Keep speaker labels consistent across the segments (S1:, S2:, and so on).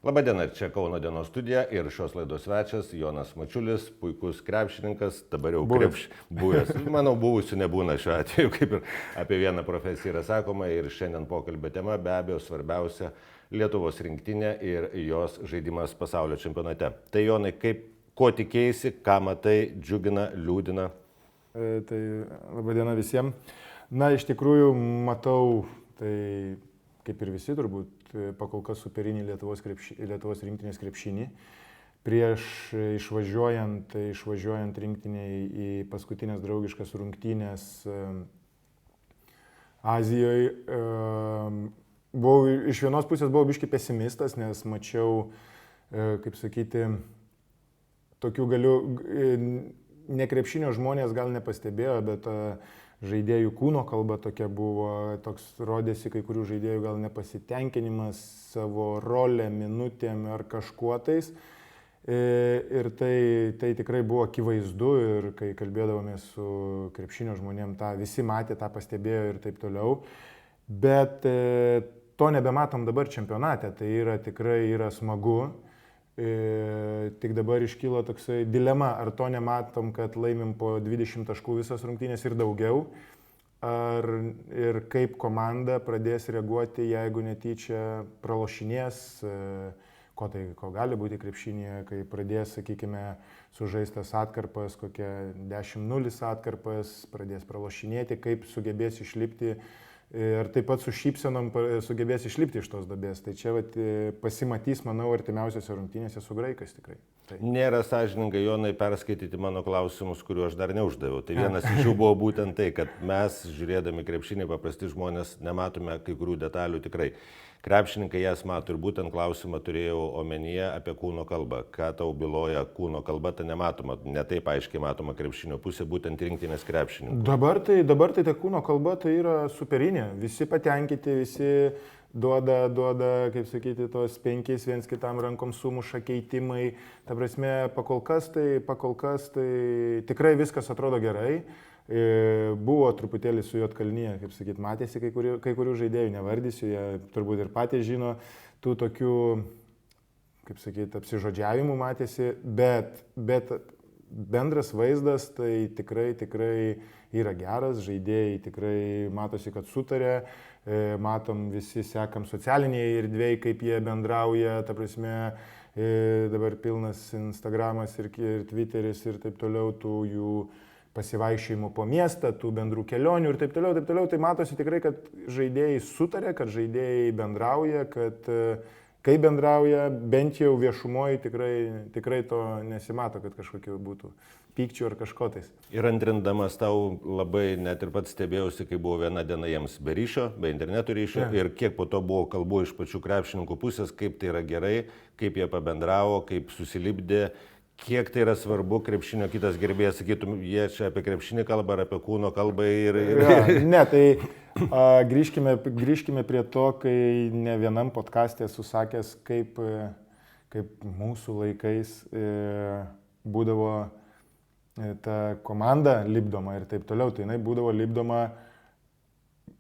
S1: Labadiena, čia Kauno dienos studija ir šios laidos svečias Jonas Mačiulis, puikus krepšininkas, dabar jau buvęs. Manau, buvusių nebūna šiuo atveju, kaip ir apie vieną profesiją yra sakoma. Ir šiandien pokalbio tema be abejo svarbiausia Lietuvos rinktinė ir jos žaidimas pasaulio čempionate. Tai Jonai, ko tikėjaisi, ką matai, džiugina, liūdina?
S2: Tai labadiena visiems. Na, iš tikrųjų matau, tai kaip ir visi turbūt, pakol kas superinį Lietuvos rinktinės krepšinį. Prieš išvažiuojant rinktiniai į paskutinės draugiškas rungtynės Azijoje, iš vienos pusės buvau biški pesimistas, nes mačiau, kaip sakyti, tokių ne krepšinio žmonės gal nepastebėjo, bet žaidėjų kūno kalba tokia buvo, toks rodėsi kai kurių žaidėjų gal nepasitenkinimas savo rolę, minutėm ar kažkuotais. Ir tai tikrai buvo akivaizdu ir kai kalbėdavome su krepšinio žmonėm, visi matė, tą pastebėjo ir taip toliau. Bet to nebematom dabar čempionate, tai tikrai yra smagu. Tik dabar iškyla toksai dilema, ar to nematom, kad laimim po 20 taškų visas rungtynės ir daugiau, ir kaip komanda pradės reaguoti, jeigu netyčia pralošinės, ko gali būti krepšinėje, kai pradės, sakykime, sužaistas atkarpas, kokia 10-0 atkarpas, pradės pralošinėti, kaip sugebės išlipti. Ir taip pat su šypsenom sugebės išlipti iš tos duobės. Tai čia pasimatys, manau, artimiausiose rungtynėse su graikais tikrai. Tai.
S1: Nėra sąžininga, Jonai, perskaityti mano klausimus, kuriuos aš dar neuždaviau. Tai vienas iš jų buvo būtent tai, kad mes, žiūrėdami krepšinį, paprasti žmonės, nematome kai kurių detalių tikrai. Krepšininkai jas mato ir būtent klausimą turėjau omenyje apie kūno kalbą. Ką tau byloja kūno kalba, tai nematoma, ne taip aiškiai matoma krepšinio pusė, būtent rinktinės krepšininkų.
S2: Dabar tai ta kūno kalba tai yra superinė. Visi patenkinti, visi duoda, kaip sakyti, tos 5 viens kitam rankom sumuša keitimai. Ta prasme, pakol kas tai tikrai viskas atrodo gerai. Buvo truputėlį su Juodkalnyje, kaip sakyt, matėsi kai kurių žaidėjų, nevardysiu, jie turbūt ir patys žino, tų tokių, kaip sakyt, apsižodžiavimų matėsi, bet bendras vaizdas tai tikrai yra geras, žaidėjai tikrai matosi, kad sutarė, matom visi, sekam socialinėje erdvėje, kaip jie bendrauja, ta prasme, dabar pilnas Instagramas ir Twitteris ir taip toliau, tų jų pasivaišėjimų po miestą, tų bendrų kelionių ir taip toliau, tai matosi tikrai, kad žaidėjai sutarė, kad žaidėjai bendrauja, kad kai bendrauja, bent jau viešumoje tikrai to nesimato, kad kažkokių būtų pykčių ar kažkotais.
S1: Ir antrindamas tau labai net ir pats stebėjausi, kai buvo viena diena jiems be ryšio, be interneto ryšio, ir kiek po to buvo kalbų iš pačių krepšininkų pusės, kaip tai yra gerai, kaip jie pabendravo, kaip susilipdė. Kiek tai yra svarbu krepšinio, kitas gerbėjas, sakytum, jie čia apie krepšinį kalbą ar apie kūno kalbą ir...
S2: Ne, tai grįžkime prie to, kai ne vienam podcaste esu sakęs, kaip mūsų laikais būdavo ta komanda lipdoma ir taip toliau. Tai jinai būdavo lipdoma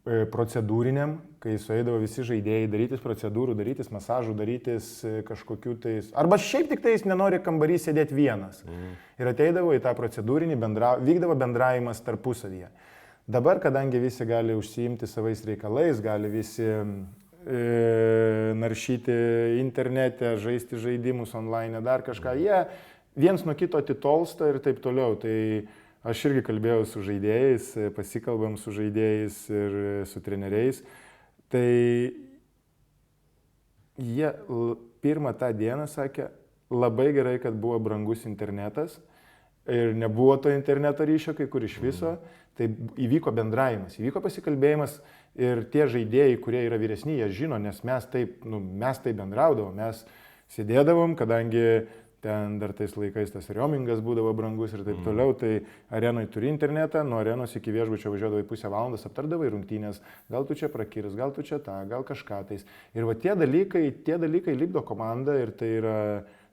S2: procedūriniam, kai sueidavo visi žaidėjai darytis procedūrų, darytis masažų, darytis kažkokių tais... Arba šiaip tik tais nenori kambarį sėdėti vienas. Ir ateidavo į tą procedūrinį, vykdavo bendravimas tarpusavyje. Dabar, kadangi visi gali užsiimti savais reikalais, gali visi naršyti internete, žaisti žaidimus online, dar kažką, jie viens nuo kito atitolsta ir taip toliau. Tai aš irgi kalbėjau su žaidėjais, pasikalbam su žaidėjais ir su treneriais. Tai jie pirmą tą dieną sakė, labai gerai, kad buvo brangus internetas ir nebuvo to interneto ryšio, kai kur iš viso. Tai įvyko bendravimas, įvyko pasikalbėjimas ir tie žaidėjai, kurie yra vyresni, jie žino, nes mes taip bendraudavom, mes sėdėdavom, kadangi ten dar tais laikais tas roamingas būdavo brangus ir taip toliau, tai arenoje turi internetą, nuo arenos iki viešbučio važiuodavai pusę valandos, aptardavai rungtynės, gal tu čia prakirs, gal tu čia tą, gal kažką tais. Ir va tie dalykai lipdo komandą ir tai yra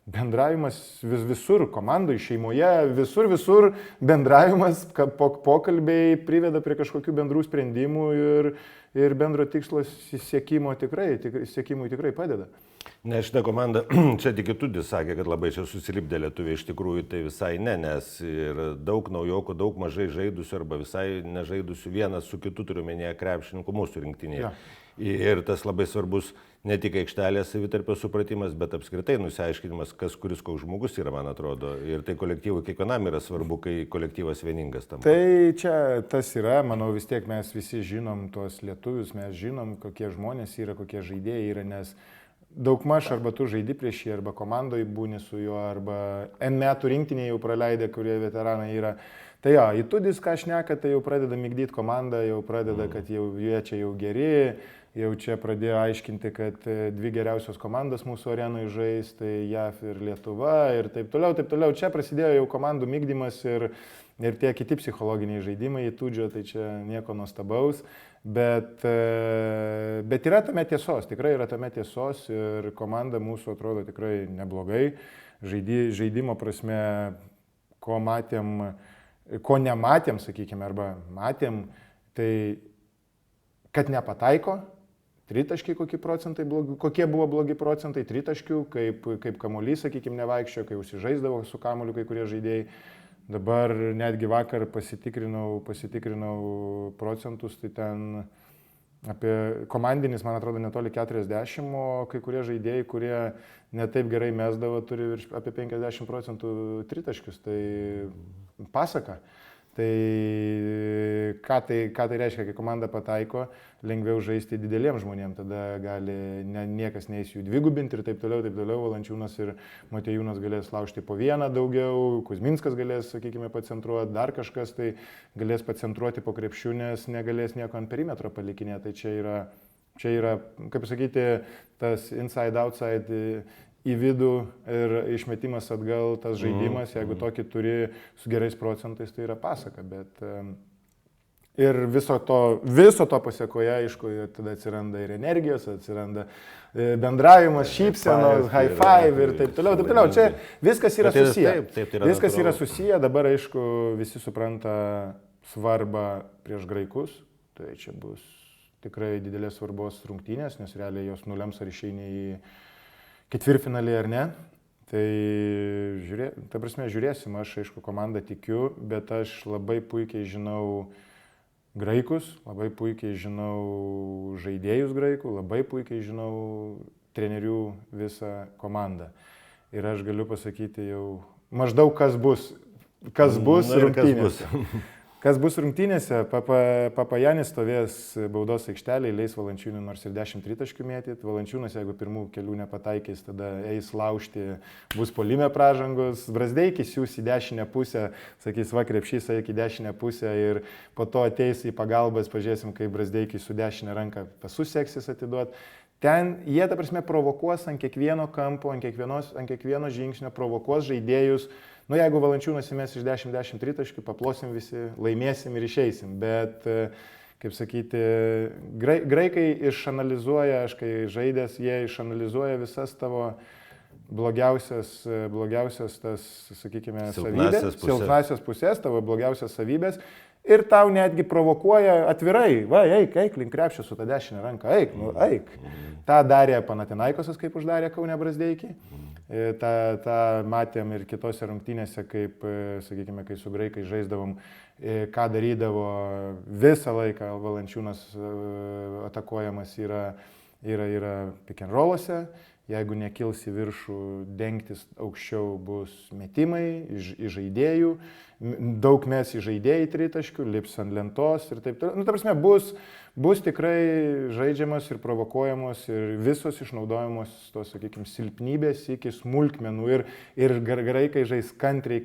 S2: bendravimas visur, komandai, šeimoje, visur bendravimas, pokalbiai priveda prie kažkokių bendrų sprendimų ir bendro tikslo siekimui tikrai padeda.
S1: Ne, šitą komandą, čia tik Tudis sakė, kad labai čia susilipdė lietuviai, iš tikrųjų tai visai ne, nes ir daug naujokų, daug mažai žaidusių arba visai nežaidusių vienas su kitu turiu menėje krepšininkų mūsų rinktinėje. Ja. Ir tas labai svarbus ne tik aikštelės savitarpio supratimas, bet apskritai nusiaiškinimas, kas kuris koks žmogus yra, man atrodo. Ir tai kolektyvui kiekvienam yra svarbu, kai kolektyvas vieningas tam.
S2: Tai čia tas yra, manau, vis tiek mes visi žinom tuos lietuvius, mes žinom, kokie žmonės yra, kokie žaidėjai yra, nes daugmaž arba tu žaidi prieš jį, arba komandoje būni su juo, arba N metų rinktinėje jau praleidę, kurie veteranai yra. Tai jo, į Tudis, ką šneka, tai jau pradeda migdyti komandą, jau pradeda, kad jau jie čia jau geri, jau čia pradėjo aiškinti, kad dvi geriausios komandos mūsų arenui žais, tai JAF ir Lietuva ir taip toliau, taip toliau. Čia prasidėjo jau komandų migdymas ir tie kiti psichologiniai žaidimai į Tudžio, tai čia nieko nuostabaus. Bet yra tame tiesos, tikrai yra tame tiesos ir komanda mūsų atrodo tikrai neblogai. Žaidimo prasme, ko nematėm, sakykime, arba matėm, tai kad nepataiko, tritaškiai kokie buvo blogi procentai, tritaškių, kaip kamuolys, sakykime, nevaikščio, kai užsižaisdavo su kamuoliu kai kurie žaidėjai. Dabar netgi vakar pasitikrinau procentus, tai ten apie komandinis, man atrodo, netoli 40, o kai kurie žaidėjai, kurie netaip gerai mesdavo, turi apie 50% tritaškius, tai pasaka. Tai ką tai reiškia, kai komanda pataiko, lengviau žaisti dideliems žmonėms, tada gali niekas neįs jų dvigubinti ir taip toliau, Valančiūnas ir Motiejūnas galės laužti po vieną daugiau, Kuzminskas galės, sakykime, pacentruoti, dar kažkas tai galės pacentruoti po krepšių, nes negalės nieko ant perimetro palikinėti. Tai čia yra, kaip sakyti, tas inside-outside į vidų ir išmetimas atgal, tas žaidimas, jeigu tokį turi su gerais procentais, tai yra pasaka. Bet ir viso to pasiekoje, aišku, tada atsiranda ir energijos, atsiranda bendravimas, šypsenos, high five ir taip toliau. Čia viskas yra susiję. Viskas yra susiję, dabar, aišku, visi supranta svarbą prieš graikus, tai čia bus tikrai didelės svarbos rungtynės, nes realiai jos nulems ar išeini į ketvirtfinalį ar ne. Tai žiūrėsim, aš aišku komandą tikiu, bet aš labai puikiai žinau graikus, labai puikiai žinau žaidėjus graikų, labai puikiai žinau trenerių visą komandą. Ir aš galiu pasakyti jau maždaug kas bus rungtynėse. Kas bus rungtynėse, Papajanis stovės baudos aikštelėje, leis Valančiūnui nors ir 10 tritaškių mėtyti. Valančiūnas, jeigu pirmų kelių nepataikys, tada eis laužti, bus puolime pražangos. Brazdeikis siūs į dešinę pusę, sakys, va krepšys eik į dešinę pusę ir po to ateis į pagalbas, pažiūrėsim, kaip Brazdeikis su dešinę ranką pasus seksis atiduoti. Ten jie, ta prasme, provokuos ant kiekvieno kampo, ant kiekvieno žingsnio, provokuos žaidėjus. Nu, jeigu Valančiūnas įmes iš 10 tritaškių, paplosim visi, laimėsim ir išeisim. Bet, kaip sakyti, graikai išanalizuoja, aš kai žaidęs, jie išanalizuoja visas tavo blogiausias tas, sakykime, savybės, silpnasias pusės, tavo blogiausias savybės. Ir tau netgi provokuoja atvirai, va, eik, link krepšio su ta dešinė ranka, eik. Ta darė Panathinaikosas, kaip uždarė Kaune Brazdeikį. Ta matėm ir kitose rungtynėse, kaip, sakykime, kai su graikai žaisdavom, ką darydavo visą laiką. Valančiūnas atakuojamas yra pick and roll'uose. Jeigu nekils į viršų, dengtis aukščiau bus metimai iš žaidėjų. Daug mes į žaidėjai tritaškių, lips ant lentos ir taip toliau. Nu, ta prasme, bus tikrai žaidžiamas ir provokuojamos ir visos išnaudojamos tos, sakykime, silpnybės iki smulkmenų ir graikai žais kantriai.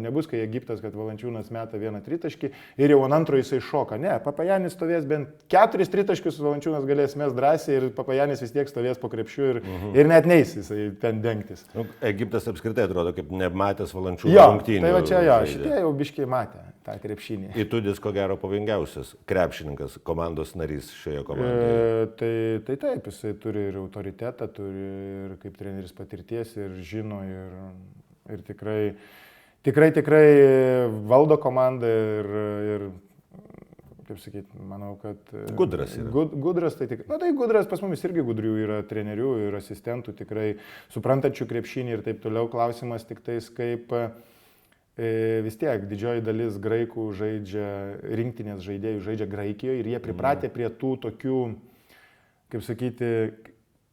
S2: Nebus, kai Egiptas, kad Valančiūnas meta vieną tritaškį ir jau ant antro jisai šoka. Ne, Papajanis stovės bent 4 tritaškius, Valančiūnas galės mes drąsiai ir Papajanis vis tiek stovės po krepšiu ir net neis jisai ten dengtis.
S1: Nu, Egiptas apskritai atrodo kaip nematęs Valančiūno rungtynių.
S2: Tai va čia šitie jau biškiai matė tą krepšinį.
S1: Ir Tudis, ko gero, pavojingiausias krepšininkas, komandos narys šioje komandoje.
S2: Tai taip, jisai turi ir autoritetą, turi ir kaip treneris patirties ir žino ir tikrai valdo komandą ir kaip sakyti, manau, kad...
S1: Gudras yra.
S2: Gudras, tai tik... Na tai gudras, pas mumis irgi gudrių yra trenerių ir asistentų, tikrai suprantančių krepšinį ir taip toliau. Klausimas tik tais, kaip vis tiek didžioji dalis graikų žaidžia, rinktinės žaidėjų žaidžia Graikijoje ir jie pripratę prie tų tokių, kaip sakyti,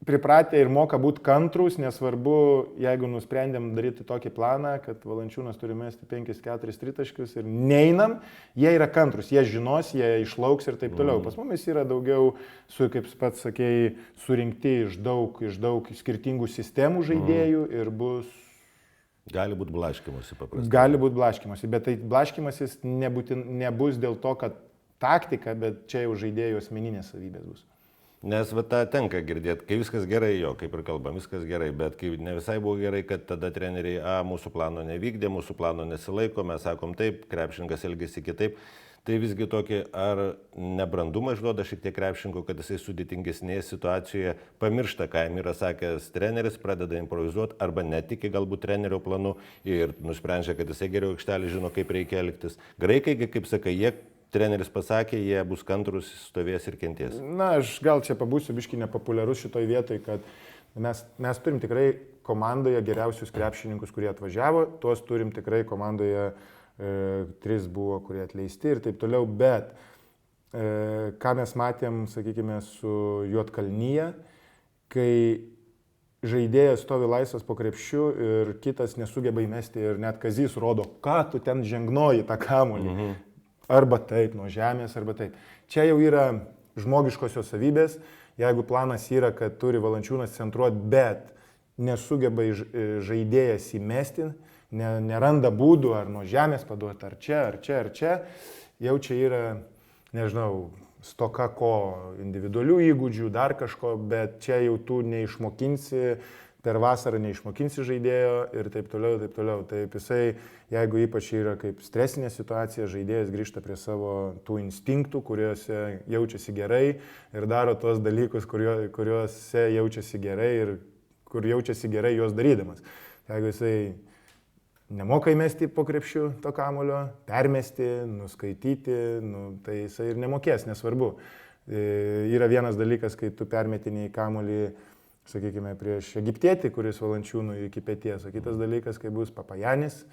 S2: pripratę ir moka būti kantrus, nesvarbu, jeigu nusprendėm daryti tokį planą, kad Valančiūnas turi mesti 5-4 tritaškius ir neinam, jie yra kantrus, jie žinos, jie išlauks ir taip toliau. Pas mumis yra daugiau, kaip pats sakėjai, surinkti iš daug skirtingų sistemų žaidėjų ir bus...
S1: Gali būti blaškymosi paprastai.
S2: Gali būti blaškymosi, bet tai blaškymasis nebus dėl to, kad taktika, bet čia jau žaidėjų asmeninės savybės bus.
S1: Nes va tą tenka girdėti, kai viskas gerai, jo, kaip ir kalbam, viskas gerai, bet kai ne visai buvo gerai, kad tada treneriai, mūsų plano nevykdė, mūsų plano nesilaiko, mes sakom taip, krepšininkas elgėsi kitaip, tai visgi tokį ar nebrandumą išduoda šiek tiek krepšininkų, kad jisai sudėtingesnėje situacijoje pamiršta, ką jam yra sakęs treneris, pradeda improvizuoti arba netiki galbūt trenerio planu ir nusprendžia, kad jisai geriau aikštelį žino, kaip reikia elgtis. Graikai, kaip sakai, treneris pasakė, jie bus kantrus, stovės ir kenties.
S2: Na, aš gal čia pabūsiu biškį nepopuliarus šitoj vietoj, kad mes turim tikrai komandoje geriausius krepšininkus, kurie atvažiavo, tuos turim tikrai komandoje 3 buvo, kurie atleisti ir taip toliau, bet ką mes matėm, sakykime, su Juodkalnyje, kai žaidėjas stovi laisvas po krepšiu ir kitas nesugeba įmesti ir net Kazys rodo, ką tu ten žengnoji tą kamuolį. Arba taip, nuo žemės, arba taip. Čia jau yra žmogiškosios savybės. Jeigu planas yra, kad turi Valančiūnas centruoti, bet nesugeba žaidėjas įmesti, neranda būdų ar nuo žemės paduoti, ar čia, jau čia yra, nežinau, stoka ko, individualių įgūdžių, dar kažko, bet čia jau tu neišmokinsi, per vasarą neišmokinsi žaidėjo ir taip toliau. Taip jisai, jeigu ypač yra kaip stresinė situacija, žaidėjas grįžta prie savo tų instinktų, kuriuose jaučiasi gerai ir daro tos dalykus, kuriuose jaučiasi gerai ir kur jaučiasi gerai juos darydamas. Jeigu jisai nemoka įmesti po krepšiu to kamulio, permesti, nuskaityti, tai jisai ir nemokės, nesvarbu. Yra vienas dalykas, kai tu permetiniai kamulį, sakykime, prieš egiptietį, kuris Valančiūnui iki peties. O kitas dalykas, kai bus Papajanis,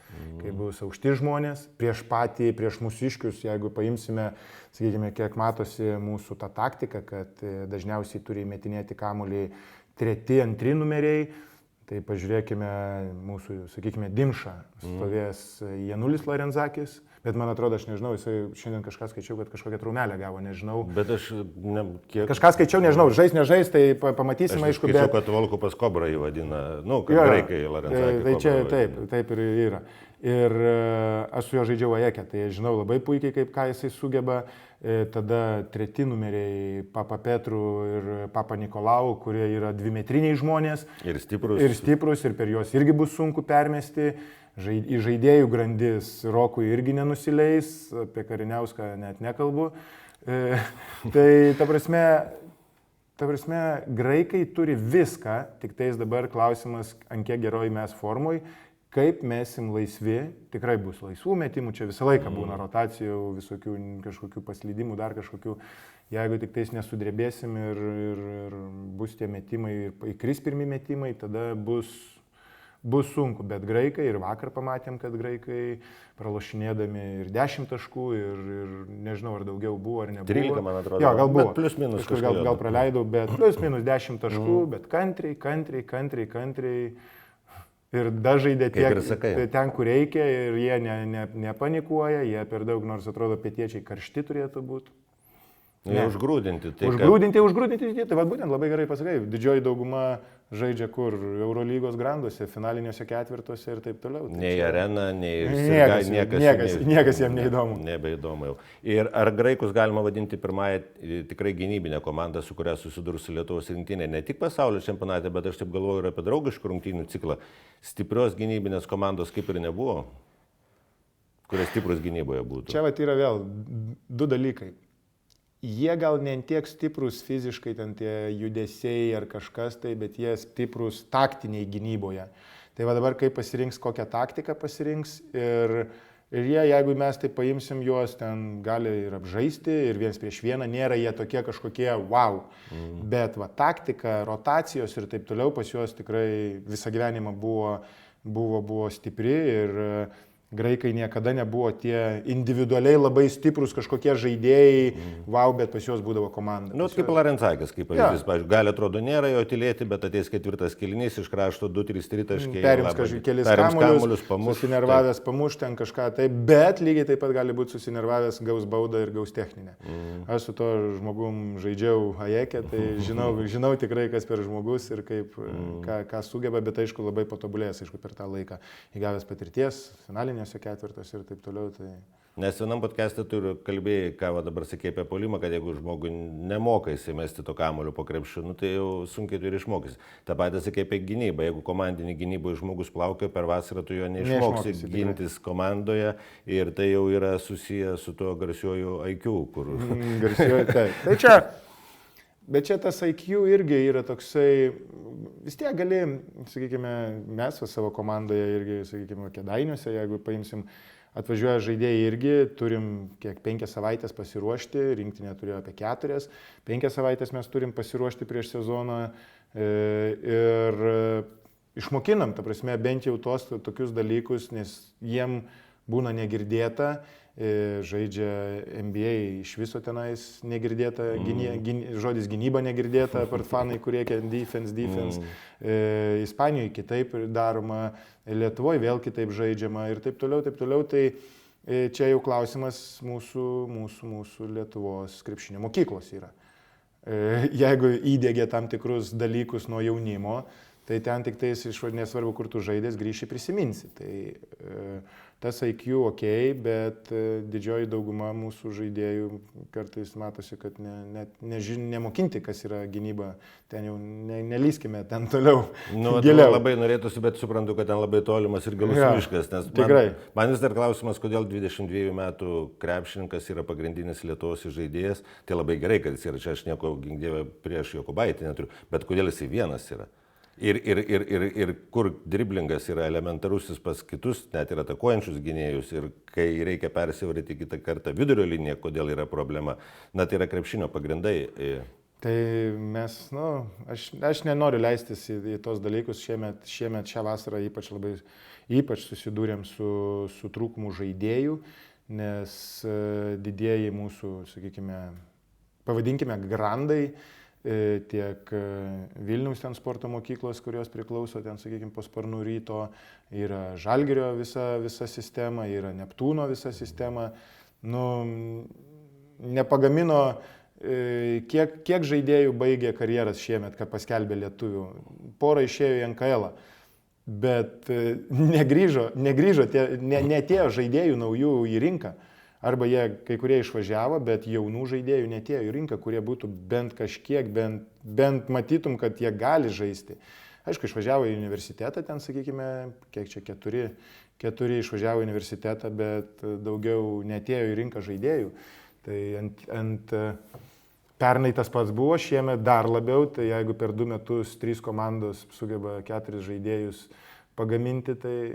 S2: kai bus aukšti žmonės, prieš mūsiškius, jeigu paimsime, sakykime, kiek matosi mūsų ta taktika, kad dažniausiai turi įmetinėti kamuolį 3-2 numeriai, tai pažiūrėkime mūsų, sakykime, Dimšą, stovės Janulis Larenzakis. Bet man atrodo, aš nežinau, jisai šiandien kažką skaičiau, kad kažkokią traumelę gavo, nežinau.
S1: Bet aš
S2: Kažką skaičiau, nežinau, žais, nežais, tai pamatysime, aišku,
S1: bet... Aš skaičiau, kad Volkupas Kobra jį vadina, kad graikai Larenzakį.
S2: Tai čia taip ir yra. Ir aš su juo žaidžiau Ajeke, tai žinau labai puikiai, ką jisai sugeba. Tada 3 numeriai Papa Petru ir Papa Nikolau, kurie yra 2-metriniai žmonės.
S1: Ir stiprus,
S2: ir per juos irgi bus sunku permesti. Į žaidėjų grandis Rokui irgi nenusileis, apie Kariniauską net nekalbu. Tai ta prasme, graikai turi viską, tik tais dabar klausimas, ant kiek geroj mes formoj, kaip mesim laisvi, tikrai bus laisvų metimų, čia visą laiką būna rotacijų, visokių kažkokių paslydimų, dar kažkokių, jeigu tik tais nesudrebėsim ir bus tie metimai ir įkris pirmi metimai, tada bus sunku, bet graikai, ir vakar pamatėm, kad graikai pralošinėdami ir 10 taškų, ir nežinau, ar daugiau buvo, ar nebuvo.
S1: 13, man atrodo.
S2: Jo, gal buvo.
S1: Bet plus minus
S2: kažkur gal praleidau, bet plus minus 10 taškų, bet kantriai. Ir dažaidė ten, kur reikia, ir jie nepanikuoja, jie per daug, nors atrodo, pietiečiai karšti turėtų būti.
S1: Užgrūdinti.
S2: Užgrūdinti, tai va būtent labai gerai pasakai, didžioji dauguma žaidžia kur, Eurolygos granduose, finaliniuose ketvirtuose ir taip toliau.
S1: Nei arena, nei
S2: niekas jam neįdomu.
S1: Nebeįdomu jau. Ir ar graikus galima vadinti pirmąją tikrai gynybinę komandą, su kuria susidurs Lietuvos rinktinė, ne tik pasaulio čempionate, bet aš taip galvoju ir apie draugiškų rungtynių ciklą. Stiprios gynybinės komandos kaip ir nebuvo, kurie stiprus gynyboje būtų.
S2: Čia vat yra vėl 2 dalykai. Jie gal ne tiek stiprus fiziškai, ten tie judesiai ar kažkas tai, bet jie stiprus taktiniai gynyboje. Tai va dabar kaip pasirinks, kokią taktiką pasirinks ir Ir jie, jeigu mes tai paimsim juos, ten gali ir apžaisti, ir viens prieš vieną, nėra jie tokie kažkokie wow. Bet va, taktika, rotacijos ir taip toliau pas juos tikrai visą gyvenimą buvo stipri ir graikai niekada nebuvo tie individualiai labai stiprus kažkokie žaidėjai, wow, bet pas juos būdavo komanda.
S1: Nu, kaip Larencakis, kaip pavyzdys, pavyzdžiui, gali atrodo nėra jo tylėti, bet ateis ketvirtas kėlinys, iš krašto 2-3 tritaškiai.
S2: Perims kažkaip kelis kamuolius, susinervavęs pamuš ten kažką taip, bet lygiai taip pat gali būti susinervavęs, gaus baudą ir gaus techninę. Aš su to žmogum žaidžiau Ajeke, tai žinau tikrai, kas per žmogus ir kaip, ką sugeba, bet aišku labai patobulėjęs, aišku, per tą laiką įgavęs patirties, finalinėse ketvirtos ir taip toliau. Tai...
S1: Nes vienam podcast'e tu kalbėjai, ką dabar sakė apie puolimą, kad jeigu žmogui nemoka įsimesti to kamuolio po krepšiu, nu, tai jau sunkiai tu ir išmokysi. Ta pati sakė apie gynybą. Jeigu komandinį gynyboje žmogus plaukia per vasarą, tu jo neišmoksi gintis komandoje ir tai jau yra susiję su tuo garsiuoju IQ, kur...
S2: Garsiuoju, taip. Tai čia... Bet čia tas IQ irgi yra toksai, vis tiek gali, sakykime, mes savo komandoje irgi, sakykime, Kėdainiuose, jeigu paimsim, atvažiuoja žaidėjai irgi, turim kiek 5 savaitės pasiruošti, rinktinė turėjo apie 4, 5 savaitės mes turim pasiruošti prieš sezoną ir išmokinam, ta prasme, bent jau tos tokius dalykus, nes jiem būna negirdėta. Žaidžia NBA iš viso tenais negirdėta, žodis gynyba negirdėta, apart fanai, kurie defense. Ispanijoje kitaip daroma, Lietuvoje vėl kitaip žaidžiama ir taip toliau. Tai čia jau klausimas mūsų Lietuvos krepšinio mokyklos yra. Jeigu įdėgė tam tikrus dalykus nuo jaunimo, tai ten tik tais nesvarbu, kur tu žaidės, grįši prisiminsi. Tai tas IQ ok, bet didžioji dauguma mūsų žaidėjų kartais matosi, kad nemokinti, kas yra gynyba. Ten jau nelįskime ten toliau.
S1: Nu, labai norėtųsi, bet suprantu, kad ten labai tolimas ir galus miškas. Man vis dar klausimas, kodėl 22 metų krepšininkas yra pagrindinis Lietuvos žaidėjas. Tai labai gerai, kad jis yra čia, aš nieko gink prieš Jokubaitį neturiu, bet kodėl jisai vienas yra. Ir kur driblingas yra elementarusis pas kitus, net ir atakuojančius gynėjus, ir kai reikia persivaryti kitą kartą vidurio liniją, kodėl yra problema, na tai yra krepšinio pagrindai.
S2: Tai mes, aš nenoriu leistis į tos dalykus, šiemet šią vasarą ypač susidūrėm su trūkumu žaidėjų, nes didieji mūsų, sakykime, pavadinkime grandai, tiek Vilniaus ten sporto mokyklos, kurios priklauso ten, sakykime, po Sparnų Ryto, yra Žalgirio visa sistema, yra Neptūno visa sistema. Nepagamino, kiek žaidėjų baigė karjeras šiemet, kad paskelbė lietuvių. Porą išėjo į NKL, bet negrįžo, neatėjo žaidėjų naujų į rinką. Arba jie kai kurie išvažiavo, bet jaunų žaidėjų netėjo į rinką, kurie būtų bent kažkiek, bent matytum, kad jie gali žaisti. Aišku, išvažiavo į universitetą, ten, sakykime, kiek čia 4 išvažiavo į universitetą, bet daugiau netėjo į rinką žaidėjų. Tai pernai tas pats buvo, šiemet dar labiau, tai jeigu per 2 metus 3 komandos sugeba 4 žaidėjus pagaminti, tai...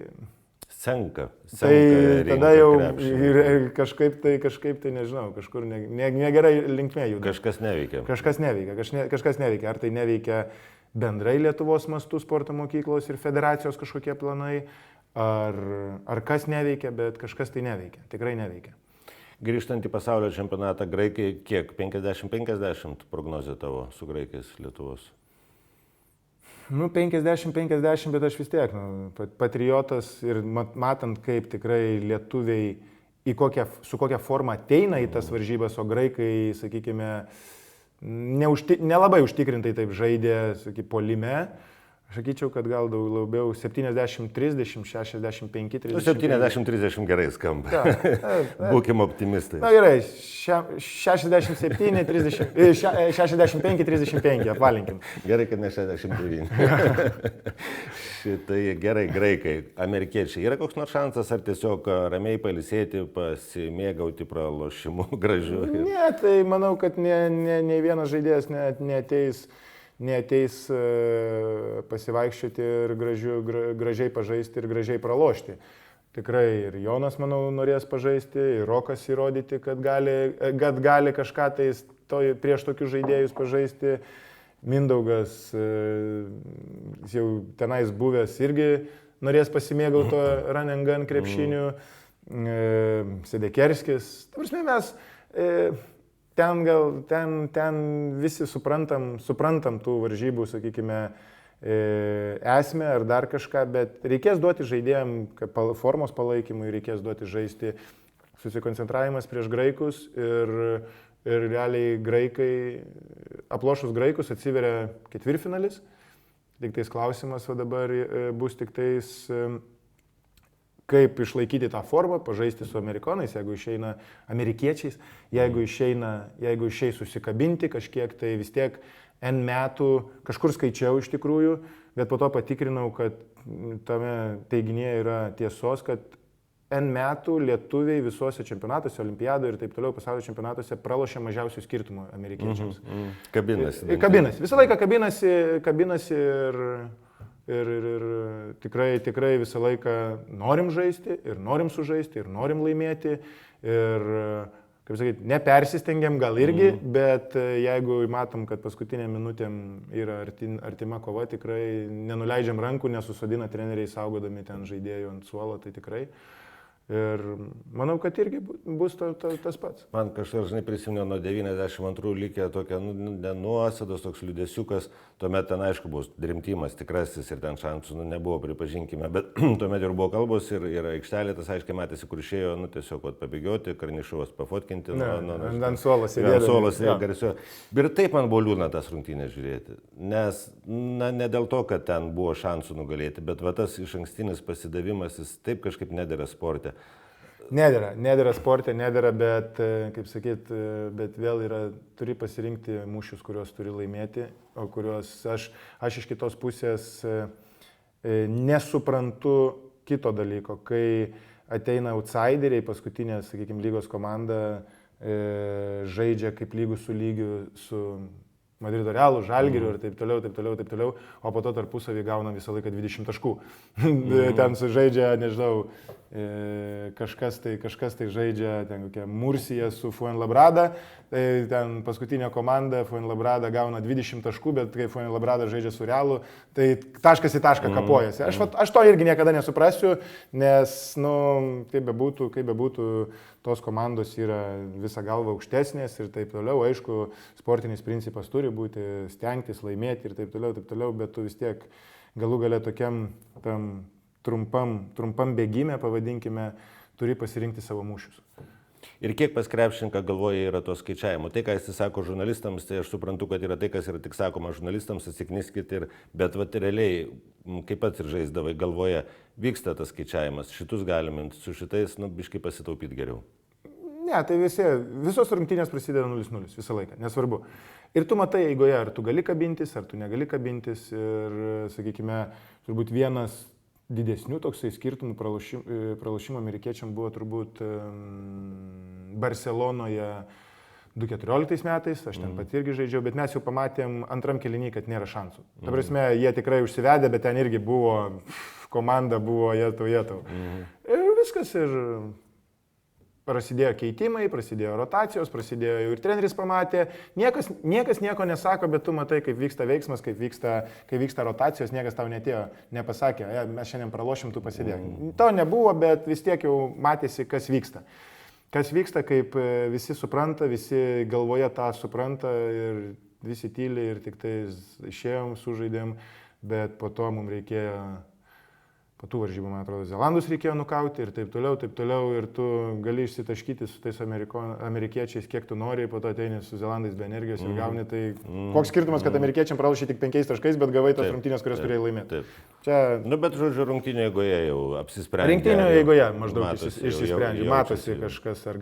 S1: Senka
S2: tai tada jau kažkaip tai nežinau, kažkur negerai linkme juda.
S1: Kažkas neveikia.
S2: Kažkas neveikia. Ar tai neveikia bendrai Lietuvos mastų sporto mokyklos ir federacijos kažkokie planai, ar kas neveikia, bet kažkas tai neveikia. Tikrai neveikia.
S1: Grįžtant į pasaulio čempionatą, graikai kiek? 50-50 prognozė tavo su graikais Lietuvos?
S2: 50-50, bet aš vis tiek, patriotas ir matant, kaip tikrai lietuviai su kokia forma ateina į tas varžybas, o graikai, sakykime, nelabai užtikrintai taip žaidė, sakykime, puolime. Aš sakyčiau, kad gal labiau 70-30, 65-30.
S1: 70-30 gerai skamba. Būkim optimistai.
S2: Na gerai, 65-35, apvalinkim.
S1: Gerai, kad ne 69. Šitai gerai, graikai, amerikiečiai. Yra koks nors šansas ar tiesiog ramiai pailsėti, pasimėgauti pralošimu gražiu?
S2: Ne, tai manau, kad ne vienas žaidėjas neateis pasivaikščioti ir gražiai pažaisti ir gražiai pralošti. tikrai ir Jonas, manau, norės pažaisti, ir Rokas įrodyti, kad gali kažką tais prieš tokius žaidėjus pažaisti. Mindaugas, jau tenais buvęs, irgi norės pasimėgauti to run and gun krepšiniu. Sedekerskis. Ta prasme, mes ten visi suprantam tų varžybų, sakykime, esmę ar dar kažką, bet reikės duoti žaidėjim formos palaikymui, reikės duoti žaisti susikoncentravimas prieš graikus ir realiai graikai, aplošus graikus atsiveria ketvirtfinalis. Tik tais klausimas dabar bus tik tais, kaip išlaikyti tą formą, pažaisti su amerikonais, jeigu išeina amerikiečiais, jeigu išeis susikabinti kažkiek, tai vis tiek N metų, kažkur skaičiau iš tikrųjų, bet po to patikrinau, kad tame teiginėje yra tiesos, kad N metų lietuviai visuose čempionatuose, olimpiadoje ir taip toliau pasaulio čempionatuose pralošia mažiausių skirtumų amerikiečiams.
S1: Kabinasi.
S2: Kabinasi. Visą laiką kabinasi ir tikrai visą laiką norim žaisti ir norim sužaisti ir norim laimėti ir, kaip sakyti, nepersistengiam gal irgi, bet jeigu matom, kad paskutinė minutėm yra artima kova, tikrai nenuleidžiam rankų, nesusodina treneriai saugodami ten žaidėjų ant suolo, tai tikrai. Ir manau, kad irgi bus tas pats.
S1: Man kažkas, žinai, prisimenu nuo 92 lygiai tokia nenuosados, toks liūdėsiukas, tuomet ten aišku bus rimtimas tikrasis ir ten šansų nebuvo, pripažinkime, bet tuomet ir buvo kalbos ir aikštelė, tas aiškiai matėsi, kur išėjo, tiesiog pabėgioti, Karnišovas pafotkinti.
S2: Ant suolas sėdėjo.
S1: Ant suolas garsiu. Ir taip man buvo liūdna tas rungtynės žiūrėti, nes ne dėl to, kad ten buvo šansų nugalėti, bet va tas išankstinis pasidavimas, jis taip kažkaip nedėra sporte.
S2: Nedėra sporte, bet, kaip sakyt, bet vėl turi pasirinkti mūšius, kuriuos turi laimėti, o kuriuos aš iš kitos pusės nesuprantu kito dalyko, kai ateina outsideriai, paskutinė, sakykime, lygos komanda žaidžia kaip lygus su lygiu su Madrido Realu, Žalgiriu ir taip toliau, o po to tarpusavį gauna visą laiką 20 taškų. Ten sužaidžia, nežinau, kažkas tai žaidžia ten kokia Mursija su Fuenlabrada, tai ten paskutinė komanda Fuenlabrada gauna 20 taškų, bet kai Fuenlabrada žaidžia su Realu, tai taškas į tašką kapojasi. Aš to irgi niekada nesuprasiu, nes, kaip bebūtų, tos komandos yra visą galvą aukštesnės ir taip toliau. Aišku, sportinis principas turi būti stengtis, laimėti ir taip toliau, bet tu vis tiek galų gale tokiam tam trumpam bėgime, pavadinkime, turi pasirinkti savo mūšius.
S1: Ir kiek pas krepšininką galvoje yra to skaičiavimo? Tai, ką jis sako žurnalistams, tai aš suprantu, kad yra tai, kas yra tik sakoma žurnalistams, atsikniskit, bet realiai, kaip pats ir žaisdavai galvoje, vyksta tas skaičiavimas. Šitus galime su šitais, biškai pasitaupyti geriau.
S2: Ne, tai visos rungtynės prasideda 0-0 visą laiką, nesvarbu. Ir tu matai eigoje, ar tu gali kabintis, ar tu negali kabintis. Ir, sakykime, turbūt vienas didesnių toksai skirtumų pralošimo amerikiečiam buvo turbūt Barcelonoje 2014 metais, aš ten pat irgi žaidžiau, bet mes jau pamatėm antram kėliny, kad nėra šansų. Ta prasme, jie tikrai užsivedė, bet ten irgi buvo, komanda buvo jetau. Ir viskas, ir prasidėjo keitimai, prasidėjo rotacijos, prasidėjo jau ir treneris pamatė. Niekas nieko nesako, bet tu matai, kaip vyksta veiksmas, kaip vyksta rotacijos, niekas tau netėjo, nepasakė, mes šiandien pralošim, tu pasidėk. To nebuvo, bet vis tiek jau matėsi, kas vyksta. Kas vyksta, kaip visi supranta, visi galvoje tą supranta ir visi tyli ir tik tai išėjom, sužaidėm, bet po to mums reikėjo, po tų varžybų, man atrodo, Zelandus reikėjo nukauti ir taip toliau, ir tu gali išsitaškyti su tais amerikiečiais, kiek tu nori, po to ateini su Zelandais be energijos ir gauni, tai koks skirtumas, kad amerikiečiam pralošė tik 5 taškais, bet gavai tas rungtynės, kurias turėjai laimėti. Čia...
S1: bet žodžiu, rungtynio eigoje jau apsisprendė.
S2: Rungtynio eigoje maždaug išsisprendžia. Matosi kažkas, ar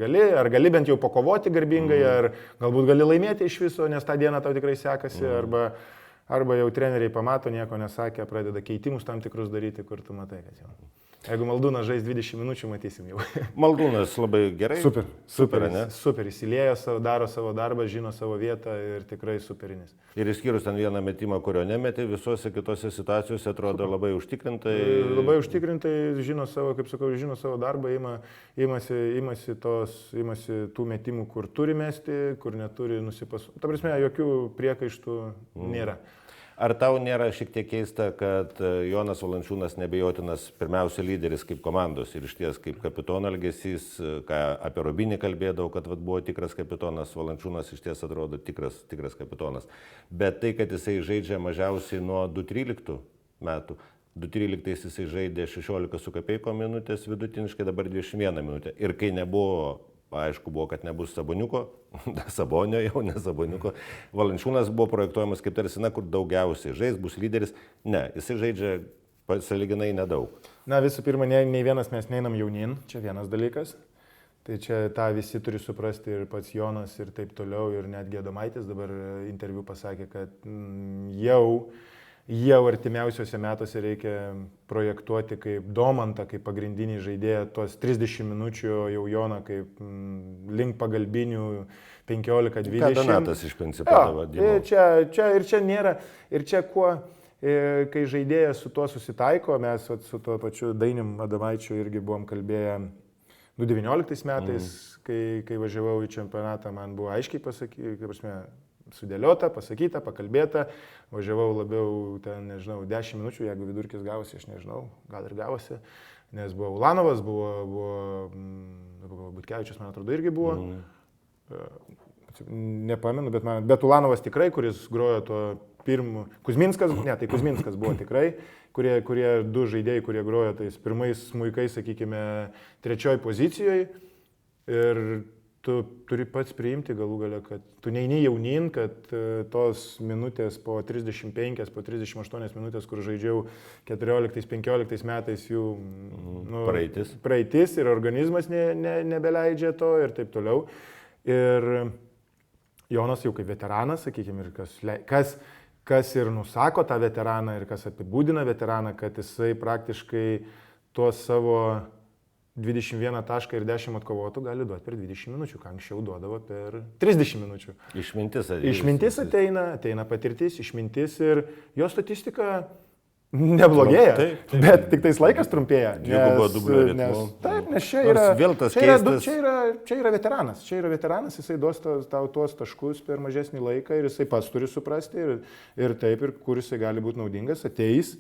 S2: gali bent jau pakovoti garbingai, ar galbūt gali laimėti iš viso, nes tą dieną tau tikrai sekasi, arba jau treneriai pamato, nieko nesakė, pradeda keitimus tam tikrus daryti, kur tu matai, kad jau. Jeigu Maldūnas žais 20 minučių, matysim jau.
S1: Maldūnas labai gerai.
S2: Super,
S1: ne?
S2: Super, įsiliejo, daro savo darbą, žino savo vietą ir tikrai superinis.
S1: Ir išskyrus ten vieną metimą, kurio nemetė, visose kitose situacijose atrodo labai užtikrintai.
S2: Labai užtikrintai, žino savo, kaip sakau, žino savo darbą, imasi tų metimų, kur turi mesti, kur neturi nusipasuoti. Ta prasme, jokių priekaištų nėra.
S1: Ar tau nėra šiek tiek keista, kad Jonas Valančiūnas nebejotinas pirmiausia lyderis kaip komandos ir išties kaip kapitono elgesys, ką apie Robinį kalbėdavau, kad buvo tikras kapitonas, Valančiūnas išties atrodo tikras kapitonas. Bet tai, kad jisai žaidžia mažiausiai nuo 2013 metų, 2013 jisai žaidė 16 su kapeiko minutės vidutiniškai, dabar 21 minutė. Ir kai nebuvo, aišku buvo, kad nebus Saboniuko, Sabonio jau, ne Saboniuko, Valančiūnas buvo projektuojamas kaip tarsi, kur daugiausiai žais, bus lyderis. Ne, jisai žaidžia sąlyginai nedaug.
S2: Na, visų pirma, nei vienas mes neinam jaunin, čia vienas dalykas. Tai čia tą visi turi suprasti ir pats Jonas ir taip toliau, ir netgi Adomaitis dabar interviu pasakė, kad jau artimiausiuose metuose reikia projektuoti kaip Domantą, kaip pagrindinį žaidėją, tuos 30 minučių, jau Joną kaip link pagalbinių 15-20.
S1: Ką Donatas iš principo vadino.
S2: Čia nėra, ir čia kuo, kai žaidėjas su tuo susitaiko, mes su tuo pačiu Dainim Adomaičiu irgi buvom kalbėję 2019 metais, kai važiavau į čempionatą, man buvo aiškiai sudėliota, pasakyta, pakalbėta, važiavau labiau ten, nežinau, 10 minučių, jeigu vidurkis gavosi, aš nežinau, gal ir gavosi, nes buvo Ulanovas, buvo Butkevičius, man atrodo, irgi buvo, nepamenu, bet Ulanovas tikrai, kuris grojo tuo pirmu, Kuzminskas buvo tikrai, kurie du žaidėjai, kurie grojo tais pirmais smuikais, sakykime, trečioj pozicijoje ir tu turi pats priimti galų gale, kad tu neini jaunin, kad tos minutės po 35, po 38 minutės, kur žaidžiau 14-15 metais jų praeitis ir organizmas nebeleidžia to ir taip toliau. Ir Jonas jau kaip veteranas, sakykime, ir kas ir nusako tą veteraną ir kas apibūdina veteraną, kad jisai praktiškai tuos savo 21 tašką ir 10 atkovotų gali duoti per 20 minučių, ką anksčiau duodavo per 30 minučių. Išmintis ateina patirtis, išmintis ir jo statistika neblogėja, bet tik tais laikas trumpėja. Nes čia yra veteranas, jisai duos tau tuos taškus per mažesnį laiką ir jisai pats turi suprasti ir taip, ir kur jisai gali būti naudingas, ateis.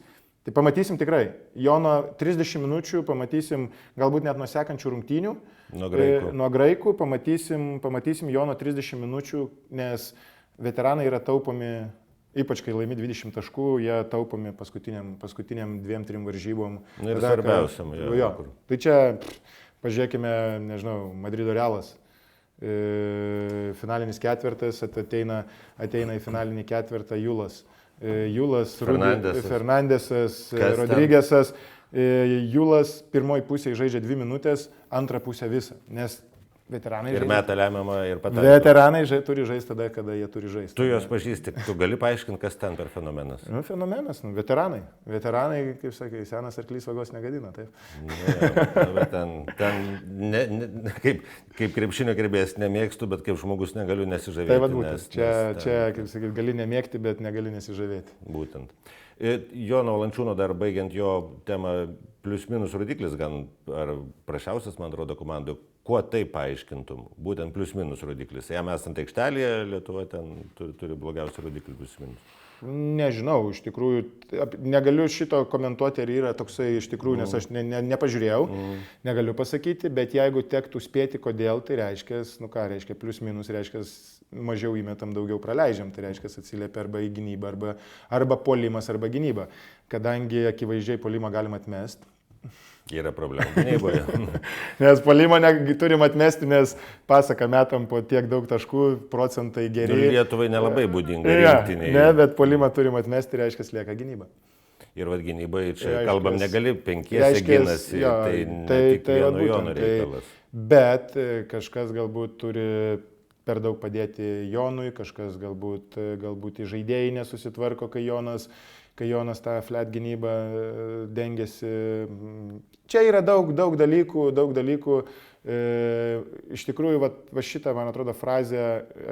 S2: Tai pamatysim tikrai, Jono 30 minučių, pamatysim galbūt net nuo sekančių rungtynių, nuo graikų, pamatysim Jono 30 minučių, nes veteranai yra taupomi, ypač kai laimi 20 taškų, jie taupomi paskutiniam 2-3 varžybom.
S1: Ir svarbiausiam.
S2: Tai čia, pažiūrėkime, nežinau, Madrido Realas. Finalinis ketvirtas, ateina į finalinį ketvirtą Julas, Fernandesas, Rodriguezas. Julas pirmoji pusė žaidžia 2 minutės, antrą pusę visą, nes veteranai
S1: ir meta lemiamą ir pataiko.
S2: Veteranai turi žaisti tada, kada jie turi žaisti.
S1: Tu juos pažįsti, tu gali paaiškinti, kas ten per fenomenas?
S2: Fenomenas, veteranai. Veteranai, kaip sakai, senas arklys vagos negadina, taip.
S1: Kaip krepšinio gerbėjas nemėgstu, bet kaip žmogus negaliu nesižavėti.
S2: Tai būtent, čia, kaip sakai, gali nemėgti, bet negali nesižavėti.
S1: Būtent. Jono Valančiūno dar baigiant jo temą, plius minus rodiklis gan, ar prašiausias, man atrodo, komandų. Kuo tai paaiškintum? Būtent plius minus rodiklis. Jam esant aikštelėje, Lietuva ten turi blogiausią rodiklį plius minus.
S2: Nežinau, iš tikrųjų, negaliu šito komentuoti, ar yra toksai iš tikrųjų, nes aš nepažiūrėjau, negaliu pasakyti, bet jeigu tektų spėti, kodėl, tai reiškia, reiškia plius minus, reiškia mažiau įmetam, daugiau praleidžiam, tai reiškia atsiliepia arba į gynybą, arba puolimas, arba gynyba. Kadangi akivaizdžiai puolimą galima atmesti.
S1: Yra problema gynyboje.
S2: Nes puolimą turim atmesti, nes pasaką metam po tiek daug taškų, procentai geri.
S1: Lietuvai nelabai būdinga rinktiniai.
S2: Ne, bet puolimą turim atmesti, reiškia lieka gynyba.
S1: Ir gynybai, čia kalbam, negali 5 ginasi, tai tik vieno Jono reikalas.
S2: Bet kažkas galbūt turi per daug padėti Jonui, kažkas galbūt į žaidėjai nesusitvarko, kai Jonas kai Jonas tą flat gynybą dengėsi. Čia yra daug dalykų. Iš tikrųjų, va šitą, man atrodo, frazę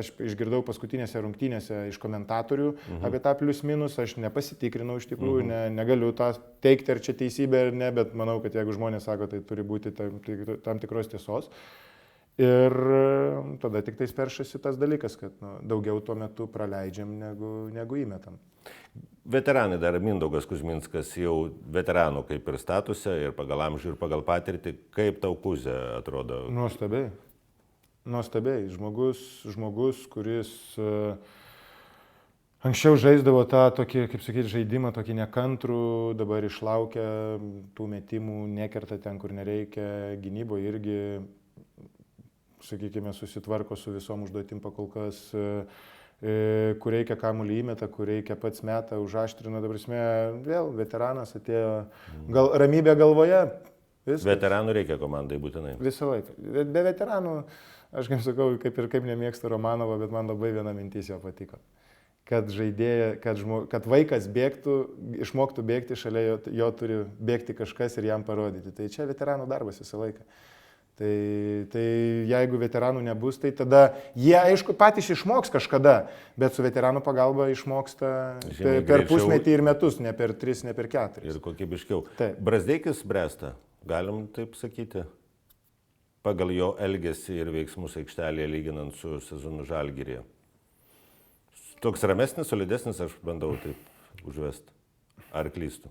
S2: aš išgirdau paskutinėse rungtynėse iš komentatorių apie tą plius minus, aš nepasitikrinau iš tikrųjų, negaliu tą teikti, ar čia teisybė ar ne, bet manau, kad jeigu žmonės sako, tai turi būti tam tikros tiesos. Ir tada tik tais peršasi tas dalykas, kad daugiau tuo metu praleidžiam negu įmetam.
S1: Veteranai dar Mindaugas Kuzminskas jau veteranų kaip ir statuse, ir pagal amžių, ir pagal patirtį. Kaip tau Kuzė atrodo?
S2: Nuostabiai. Žmogus, kuris anksčiau žaisdavo tą tokį, kaip sakyti, žaidimą, tokį nekantrų, dabar išlaukia tų metimų, nekerta ten, kur nereikia, gynyboje irgi, sakykime, susitvarko su visom užduotim pakolkas, kur reikia kamuolį įmeta, kur reikia pats metą, užaštrina, dabar vėl veteranas atėjo, ramybė galvoje. Viskas.
S1: Veteranų reikia komandai būtinai.
S2: Visą laiką. Be veteranų, aš kaip sakau, kaip nemėgstu Romanovo, bet man labai viena mintis jo patiko. Kad vaikas bėgtų, išmoktų bėgti, šalia jo turi bėgti kažkas ir jam parodyti. Tai čia veteranų darbas visą laiką. Tai jeigu veteranų nebus, tai tada jie, aišku, patys išmoks kažkada, bet su veteranų pagalba išmoksta per pusmetį ir metus, ne per 3, ne per 4.
S1: Ir kokybiškiau.
S2: Taip.
S1: Brazdeikis bręsta, galim taip sakyti, pagal jo elgesį ir veiksmus aikštelėje lyginant su sezonu Žalgiryje. Toks ramesnis, solidesnis, aš bandau taip užvesti. Ar klystu?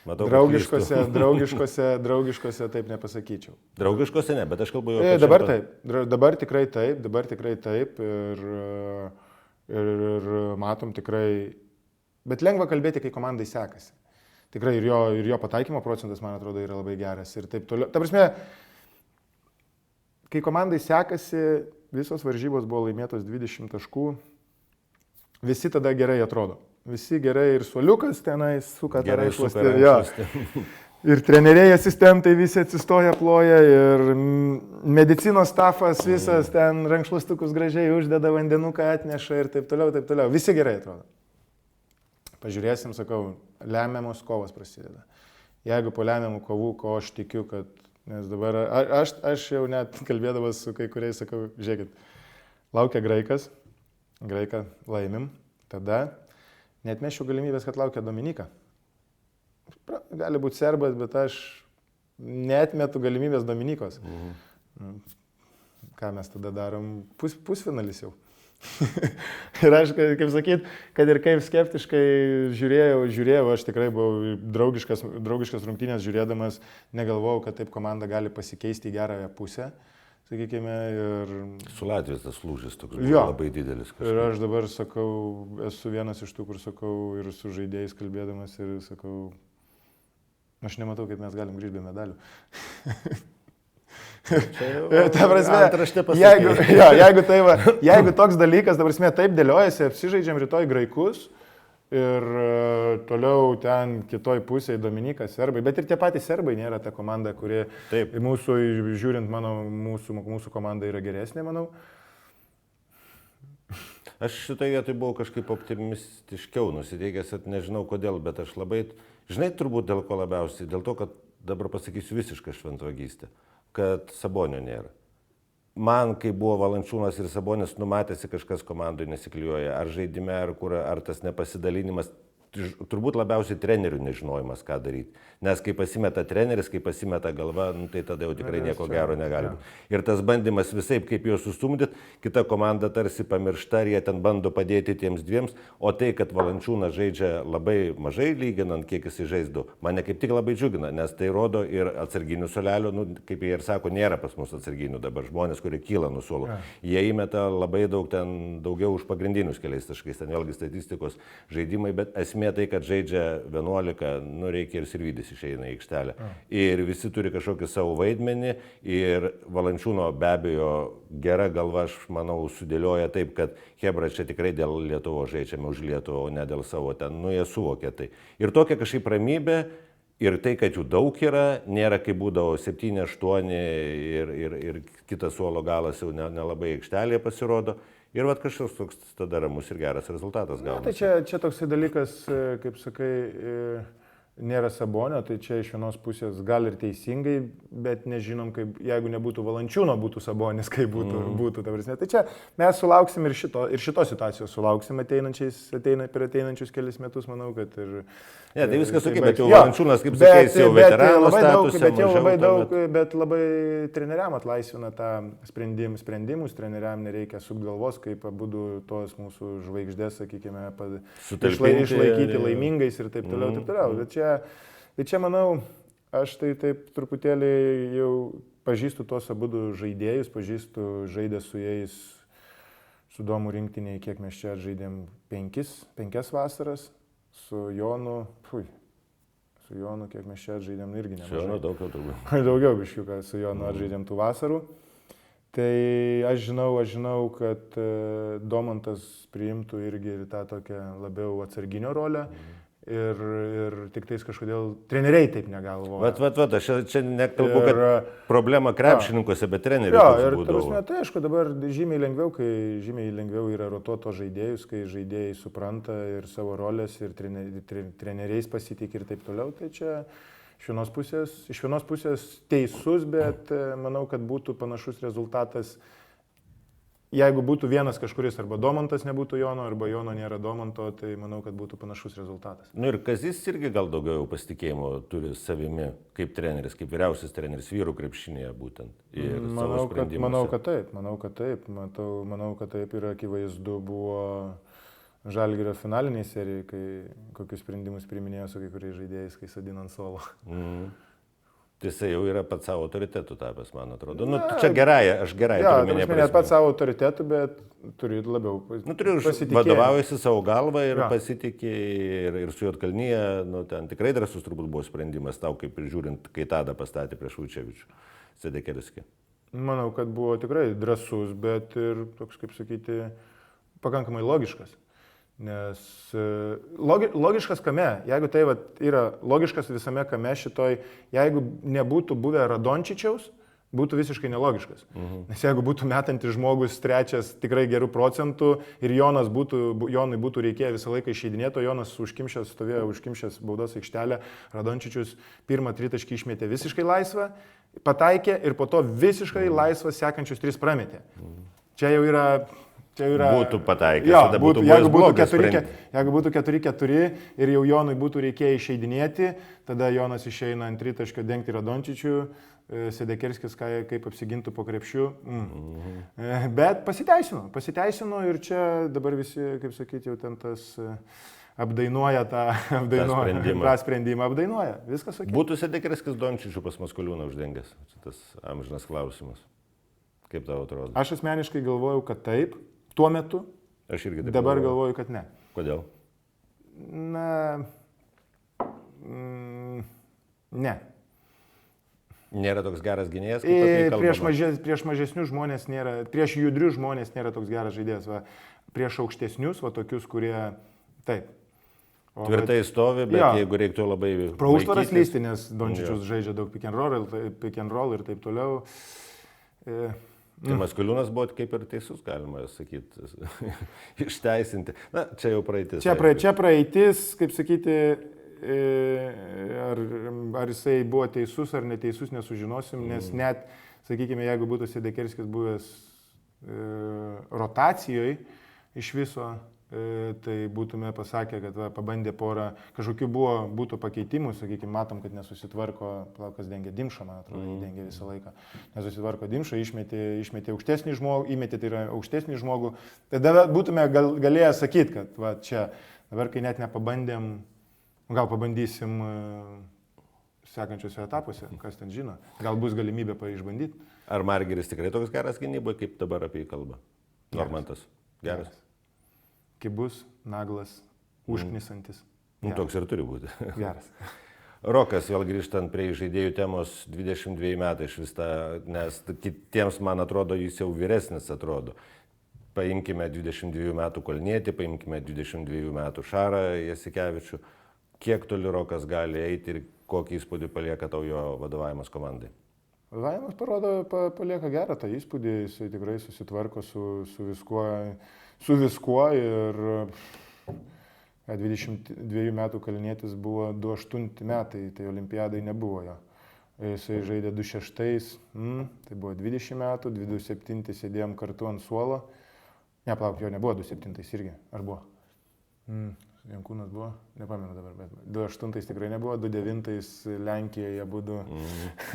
S1: Matau,
S2: draugiškose taip nepasakyčiau.
S1: Draugiškose ne, bet aš kalbu jau apie
S2: dabar taip. Dabar tikrai taip. Ir matom tikrai. Bet lengva kalbėti, kai komandai sekasi. Tikrai ir jo pataikymo procentas, man atrodo, yra labai geras. Ir taip toliau. Ta prasme, kai komandai sekasi, visos varžybos buvo laimėtos 20 taškų, visi tada gerai atrodo. Visi gerai ir suoliukas tenai suka tą rankšluostį. Ir treneriai, asistentai visi atsistoja, ploja ir medicinos stafas visas ten rankšluostukus gražiai uždeda, vandenuką atneša ir taip toliau. Visi gerai atrodo. Pažiūrėsim, sakau, lemiamos kovos prasideda. Jeigu po lemiamų kovų, ko aš tikiu, kad, nes dabar aš jau net kalbėdamas su kai kuriais sakau, žiūrėkit, laukia Graiką laimim, tada net mešiu galimybės, kad laukia Dominika. Gali būti serbas, bet aš neatmetu galimybės Dominikos. Ką mes tada darom? Pusfinalis jau. Ir aš, kaip sakyt, kad ir kaip skeptiškai žiūrėjau, aš tikrai buvau draugiškas rungtynės žiūrėdamas, negalvojau, kad taip komanda gali pasikeisti į gerąją pusę. Sakykime, ir...
S1: Su Latvijos tas lūžis toks buvo labai didelis.
S2: Kažkaip. Ir aš dabar sakau, esu vienas iš tų, kur sakau ir su žaidėjais kalbėdamas ir sakau, aš nematau, kaip mes galim grįžti be medalių. Ta prasme, jeigu toks dalykas, ta prasme, taip dėliojasi, apsižaidžiam rytoj graikus ir toliau ten kitoj pusėje Dominikas, serbai, bet ir tie patys serbai nėra ta komanda, kuri mūsų, žiūrint, mūsų komanda yra geresnė, manau.
S1: Aš šitoje vietoje buvau kažkaip optimistiškiau nusiteikęs, nežinau kodėl, bet aš labai, žinai, turbūt dėl ko labiausiai, dėl to, kad dabar pasakysiu visišką šventvagystę, kad Sabonio nėra. Man, kai buvo Valančiūnas ir Sabonis, numatėsi kažkas komandai nesiklijuoja, ar žaidime, ar tas nepasidalinimas, turbūt labiausiai trenerių nežinojimas, ką daryti. Nes kai pasimeta treneris, kai pasimeta galva, tai tada jau tikrai nieko gero negali būti. Ir tas bandymas visaip, kaip juos sustumdyti, kita komanda tarsi pamiršta ir jie ten bando padėti tiems dviems, o tai, kad Valančiūnas žaidžia labai mažai lyginant, kiek jis žaisdavo, mane kaip tik labai džiugina, nes tai rodo ir atsarginių suolelių, kaip jie ir sako, nėra pas mus atsarginių dabar žmonės, kurie kyla nuo suolo. Jie įmeta labai daug ten, daugiau už pagrindinius keliais taškais, ten vėlgi statistikos žaidimai, bet esmė tai, kad žaidžia 11, reikia ir Sirvidis išeina į aikštelę. Ir visi turi kažkokį savo vaidmenį ir Valančiūno be abejo gera galva, aš manau, sudėlioja taip, kad Hebra čia tikrai dėl Lietuvos žaidžiame už Lietuvą, o ne dėl savo ten, jie suvokia tai. Ir tokia kažkaip ramybė ir tai, kad jų daug yra, nėra kaip būdavo 7, 8 ir kitas suolo galas jau nelabai aikštelėje pasirodo. Ir vat kažkoks toks tada ramus ir geras rezultatas
S2: Na,
S1: gaunasi.
S2: tai čia toksai dalykas, kaip sakai, nėra Sabonio, tai čia iš vienos pusės gal ir teisingai, bet nežinom, kaip, jeigu nebūtų Valančiūno, būtų Sabonis, kaip būtų ta prasme. Tai čia mes sulauksim ir šitos situacijos sulauksim per ateinančius kelius metus, manau, kad ir...
S1: Ne, tai viskas tokia, bet jau Valančiūnas, kaip sakei, jau veterano statusą.
S2: Bet jau labai daug, bet labai treneriam atlaisvina tą sprendimus, treneriam nereikia sukti galvos, kaip abudu tos mūsų žvaigždės, sakykime, išlaikyti laimingais ir taip toliau, taip toliau. Bet čia, manau, aš tai taip truputėlį jau pažįstu tos abudu žaidėjus, žaidę su jais, su Domu rinktinėje, kiek mes čia žaidėm 5 vasaras. Su Jonu, kiek mes čia žaidėm, irgi nemažai.
S1: Su Jonu daugiau turbūt.
S2: Daugiau biškiuką su Jonu žaidėm tų vasarų. Tai aš žinau, kad Domantas priimtų irgi tą tokią labiau atsarginio rolę. Ir tik tais kažkodėl treneriai taip negalvoja.
S1: Aš čia nekalbu, kad problema krepšininkuose, bet treneriai.
S2: Jo, ir tai aišku, dabar žymiai lengviau yra rotuoto žaidėjus, kai žaidėjai supranta ir savo rolės, ir treneriais pasitikė ir taip toliau. Tai čia iš vienos pusės teisus, bet manau, kad būtų panašus rezultatas. Jeigu būtų vienas kažkuris, arba Domantas nebūtų Jono, arba Jono nėra Domanto, tai manau, kad būtų panašus rezultatas.
S1: Nu ir Kazys irgi gal daugiau pasitikėjimo turi savimi, kaip treneris, kaip vyriausias treneris vyrų krepšinėje būtent.
S2: Manau, kad taip. Manau, kad taip ir akivaizdu buvo Žalgirio finaliniai serijai, kai kokius sprendimus priiminėjo su kai kuriais žaidėjais, kai sadina ant suolo.
S1: Tai jisai jau yra pats savo autoritetų tapęs, man atrodo. Čia aš gerai
S2: turiu
S1: minėti.
S2: Ne pats savo autoritetų, bet turi labiau
S1: pasitikėti. Vadovaujasi savo galvą ir pasitikė ir su Juodkalnyje, ten tikrai drąsus turbūt buvo sprendimas tau, kaip ir žiūrint, kai tada pastatė prieš Vučevičių, Sedekerskį.
S2: Manau, kad buvo tikrai drąsus, bet ir toks, kaip sakyti, pakankamai logiškas. Nes logiškas kame, jeigu tai yra logiškas visame kame šitoj, jeigu nebūtų buvę Radončičiaus, būtų visiškai nelogiškas. Nes jeigu būtų metantis žmogus trečias tikrai gerų procentų ir Jonui būtų reikėję visą laiką išeidinėti, o Jonas stovėjo užkimšęs baudos aikštelę, Radončičius pirmą tritaškį išmetė visiškai laisvą, pataikė ir po to visiškai laisvą sekančius 3 prametė. Čia jau yra...
S1: Būtų pataikęs, tada būtų
S2: jeigu būtų 4-4 ir jau Jonui būtų reikėję išeidinėti, tada Jonas išeina ant tritaškio dengti Radončičių, Sedekerskis kaip apsigintų po krepšiu. Bet pasiteisino ir čia dabar visi, kaip sakyti, jau ten tas apdainuoja tą sprendimą, apdainuoja. Viskas ok.
S1: Būtų Sedekerskis Dončičių pas Maskoliūną uždengęs, tas amžinas klausimas. Kaip tau atrodo?
S2: Aš asmeniškai galvojau, kad taip. Tuo metu.
S1: Aš irgi taip.
S2: Dabar galvoju, kad ne.
S1: Kodėl?
S2: Ne.
S1: Nėra toks geras gynėjas, kaip apie jį kalbama.
S2: Prieš mažesnius žmonės nėra, prieš judrius žmonės nėra toks geras žaidėjas. Prieš aukštesnius, tokius, kurie taip.
S1: Tvirtai stovi, bet jeigu reiktų labai...
S2: Pro užtvaras lysti, nes Dončičius žaidžia daug pick and roll ir taip toliau.
S1: Tai Maskoliūnas buvo kaip ir teisus, galima sakyti, išteisinti. Na, čia jau praeitis.
S2: Čia praeitis, kaip sakyti, ar jisai buvo teisus ar neteisus, nesužinosim, nes net, sakykime, jeigu būtų Sedekerskis buvęs rotacijoje iš viso, tai būtume pasakę, kad pabandė porą, kažkokių būtų pakeitimų, sakykime, matom, kad nesusitvarko, plaukas dengia Dimšą, man atrodo, dengia visą laiką. Nesusitvarko Dimšą, išmetė aukštesnį žmogų, įmetė tai yra aukštesnį žmogų. Tada būtume galėję sakyti, kad čia dabar, kai net nepabandėm, gal pabandysim sekančiuose etapuose, kas ten žino, gal bus galimybė išbandyti.
S1: Ar Margiris tikrai toks geras gynyboje, kaip dabar apie jį kalba? Normantas. Geras.
S2: Kibus, naglas, užknisantis.
S1: Toks ir turi būti.
S2: Geras.
S1: Rokas, vėl grįžtant prie žaidėjų temos, 22 metai iš vis tą, nes kitiems, man atrodo, jis jau vyresnis atrodo. Paimkime 22 metų Kalnietį, paimkime 22 metų Šarą Jasikevičių. Kiek toli Rokas gali eiti ir kokį įspūdį palieka tau jo vadovavimas komandai?
S2: Vadovavimas parodo, palieka gerą tą įspūdį, jisai tikrai susitvarko su viskuo ir 22 metų kalnietis buvo 28 metai, tai olimpiadai nebuvo jo. Jisai žaidė 26, tai buvo 20 metų, 27 sėdėjom kartu ant suolo. Neplauk, jo nebuvo 27 irgi, ar buvo? Jankūnas buvo, nepamenu dabar, bet 28 tikrai nebuvo, 29 Lenkijoje būdu